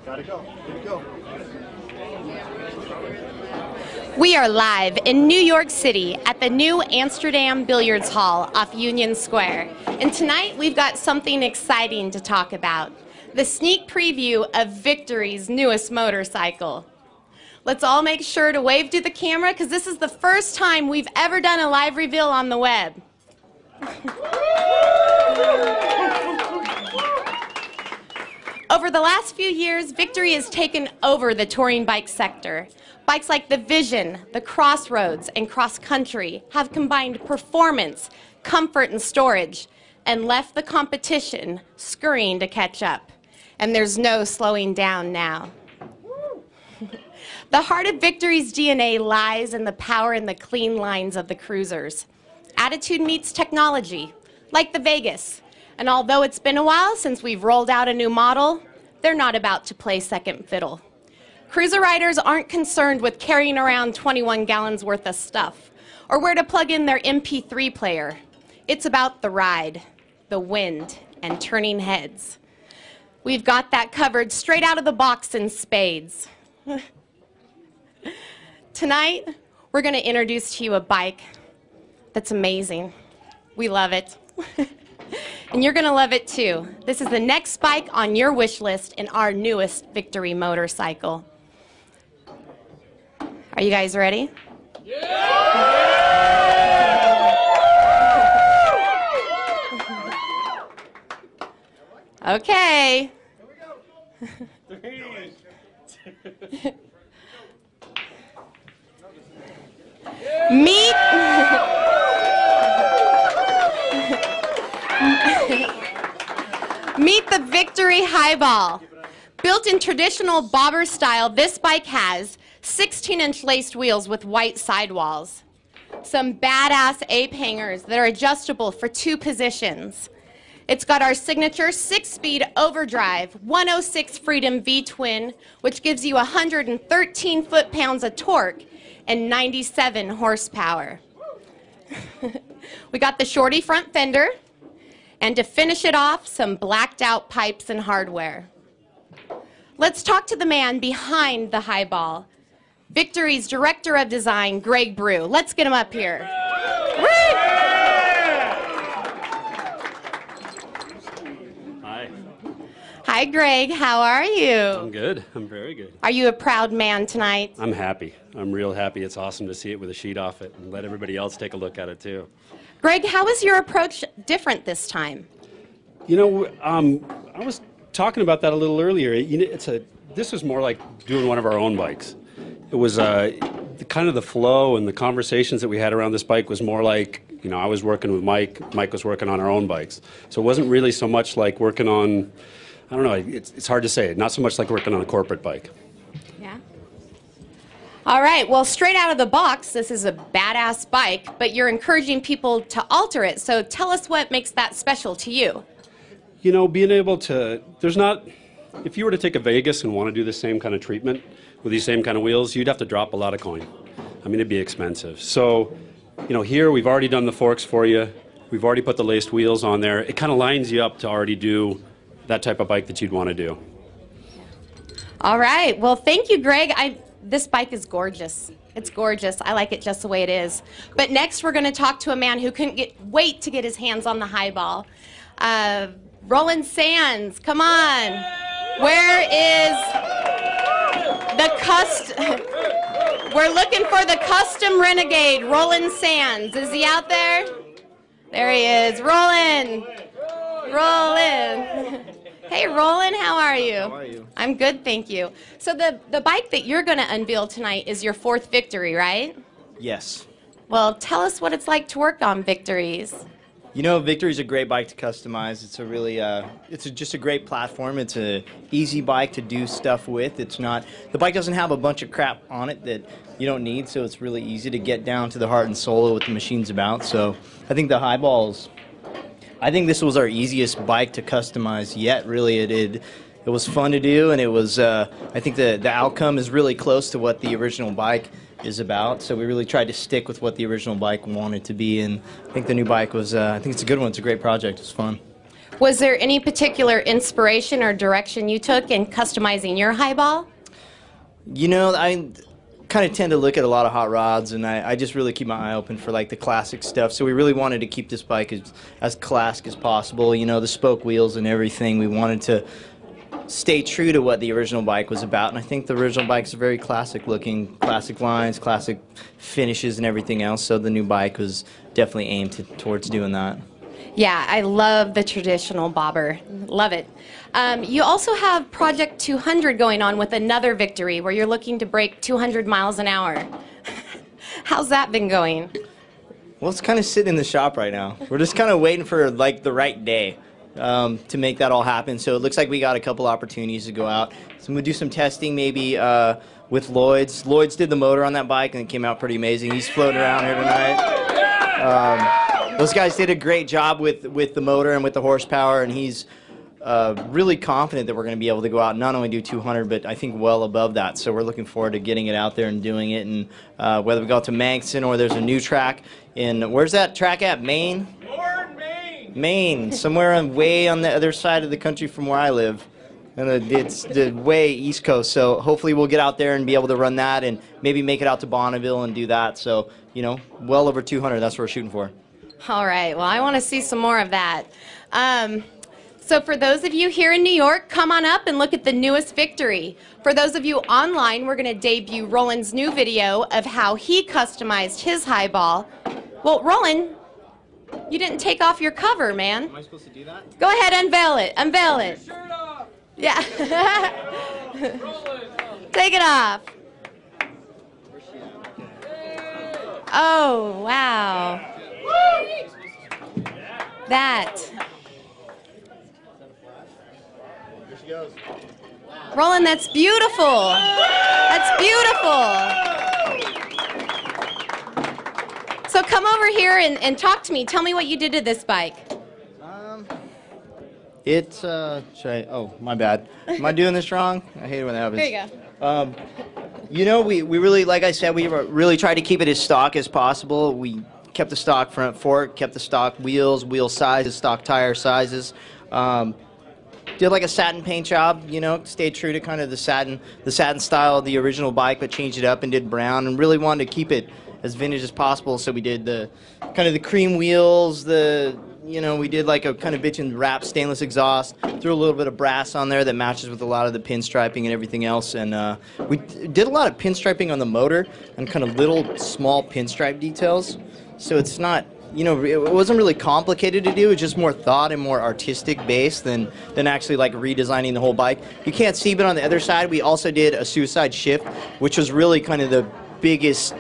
Gotta go. Good to go. We are live in New York City at the new Amsterdam Billiards Hall off Union Square. And tonight we've got something exciting to talk about. The sneak preview of Victory's newest motorcycle. Let's all make sure to wave to the camera because this is the first time we've ever done a live reveal on the web. Over the last few years, Victory has taken over the touring bike sector. Bikes like the Vision, the Crossroads, and Cross Country have combined performance, comfort, and storage, and left the competition scurrying to catch up. And there's no slowing down now. The heart of Victory's DNA lies in the power and the clean lines of the cruisers. Attitude meets technology, like the Vegas. And although it's been a while since we've rolled out a new model, they're not about to play second fiddle. Cruiser riders aren't concerned with carrying around 21 gallons worth of stuff or where to plug in their MP3 player. It's about the ride, the wind, and turning heads. We've got that covered straight out of the box in spades. Tonight, we're going to introduce to you a bike that's amazing. We love it. And you're going to love it too. This is the next bike on your wish list in our newest Victory motorcycle. Are you guys ready? Yeah! Okay. Meet Meet the Victory Highball. Built in traditional bobber style, this bike has 16-inch laced wheels with white sidewalls, some badass ape hangers that are adjustable for 2 positions. It's got our signature 6-speed overdrive 106 Freedom V-twin, which gives you 113 foot-pounds of torque and 97 horsepower. We got the shorty front fender, and to finish it off, some blacked out pipes and hardware. Let's talk to the man behind the Highball, Victory's Director of Design, Greg Brew. Let's get him up here. Hi. Hi, Greg. How are you? I'm good. I'm very good. Are you a proud man tonight? I'm happy. I'm real happy. It's awesome to see it with a sheet off it and let everybody else take a look at it too. Greg, how is your approach different this time? You know, I was talking about that a little earlier. You know, this was more like doing one of our own bikes. It was kind of the flow and the conversations that we had around this bike was more like, you know, I was working with Mike, Mike was working on our own bikes. So it wasn't really so much like working on, I don't know, it's hard to say, not so much like working on a corporate bike. Yeah. All right, well, straight out of the box, this is a badass bike, but you're encouraging people to alter it. So tell us what makes that special to you. You know, being able to, if you were to take a Vegas and want to do the same kind of treatment with these same kind of wheels, you'd have to drop a lot of coin. I mean, it'd be expensive. So, you know, here we've already done the forks for you. We've already put the laced wheels on there. It kind of lines you up to already do that type of bike that you'd want to do. All right, well, thank you, Greg. This bike is gorgeous. It's gorgeous. I like it just the way it is. But next, we're going to talk to a man who couldn't wait to get his hands on the Highball. Roland Sands, come on. Where is we're looking for the custom renegade, Roland Sands. Is he out there? There he is. Roland. Roland. Hey, Roland, how are you? How are you? I'm good, thank you. So the bike that you're going to unveil tonight is your 4th Victory, right? Yes. Well, tell us what it's like to work on Victories. You know, Victory's a great bike to customize. It's a really, just a great platform. It's a easy bike to do stuff with. The bike doesn't have a bunch of crap on it that you don't need, so it's really easy to get down to the heart and soul of what the machine's about. So I think the Highballs, I think this was our easiest bike to customize yet, really. It was fun to do, and it was, I think the outcome is really close to what the original bike is about. So we really tried to stick with what the original bike wanted to be, and I think the new bike was, I think it's a good one. It's a great project. It's fun. Was there any particular inspiration or direction you took in customizing your highball? You know, I kind of tend to look at a lot of hot rods, and I just really keep my eye open for like the classic stuff. So we really wanted to keep this bike as classic as possible. You know, the spoke wheels and everything. We wanted to stay true to what the original bike was about, and I think the original bike is very classic looking, classic lines, classic finishes and everything else. So the new bike was definitely aimed towards doing that. Yeah, I love the traditional bobber. Love it. You also have Project 200 going on with another victory where you're looking to break 200 miles an hour. How's that been going? Well, it's kind of sitting in the shop right now. We're just kind of waiting for like the right day to make that all happen. So it looks like we got a couple opportunities to go out. So we'll do some testing maybe with Lloyd's. Lloyd's did the motor on that bike and it came out pretty amazing. He's floating around here tonight. Those guys did a great job with the motor and with the horsepower, and he's really confident that we're going to be able to go out and not only do 200, but I think well above that. So we're looking forward to getting it out there and doing it. And whether we go out to Manxton or there's a new track in, where's that track at? Maine? Maine, somewhere way on the other side of the country from where I live. And it's the way East Coast. So hopefully we'll get out there and be able to run that and maybe make it out to Bonneville and do that. So, you know, well over 200, that's what we're shooting for. All right, well, I want to see some more of that. So for those of you here in New York, come on up and look at the newest victory. For those of you online, we're going to debut Roland's new video of how he customized his highball. Well, Roland, you didn't take off your cover, man. Am I supposed to do that? Go ahead, unveil it. Unveil it. Shirt off. Yeah. Roland. Take it off. Oh, wow. That. Here she goes. Roland, that's beautiful. That's beautiful. So come over here and talk to me. Tell me what you did to this bike. Oh, my bad. Am I doing this wrong? I hate it when that happens. Here you go. You know, we really, like I said, we really tried to keep it as stock as possible. We kept the stock front fork, kept the stock wheels, wheel sizes, stock tire sizes. Did like a satin paint job, you know, stayed true to kind of the satin style of the original bike, but changed it up and did brown, and really wanted to keep it as vintage as possible. So we did the kind of the cream wheels, we did like a kind of bitchin' wrap stainless exhaust, threw a little bit of brass on there that matches with a lot of the pinstriping and everything else. And we did a lot of pinstriping on the motor and kind of little small pinstripe details. So it's not, it wasn't really complicated to do. It's just more thought and more artistic based than actually like redesigning the whole bike. You can't see, but on the other side, we also did a suicide shift, which was really kind of the biggest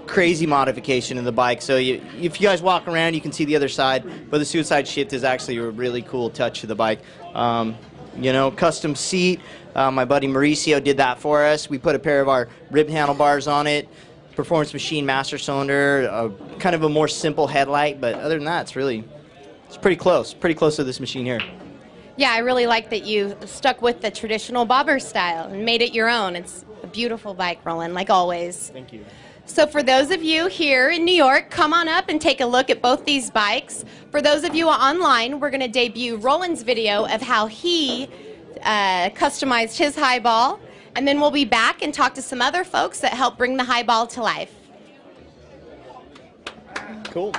crazy modification in the bike. So if you guys walk around, you can see the other side, but the suicide shift is actually a really cool touch to the bike. Custom seat. My buddy Mauricio did that for us. We put a pair of our ribbed handlebars on it. Performance machine master cylinder, kind of a more simple headlight, but other than that, it's pretty close to this machine here. Yeah, I really like that you stuck with the traditional bobber style and made it your own. It's a beautiful bike, Roland, like always. Thank you. So for those of you here in New York, come on up and take a look at both these bikes. For those of you online, we're going to debut Roland's video of how he customized his highball. And then we'll be back and talk to some other folks that help bring the highball to life. Cool.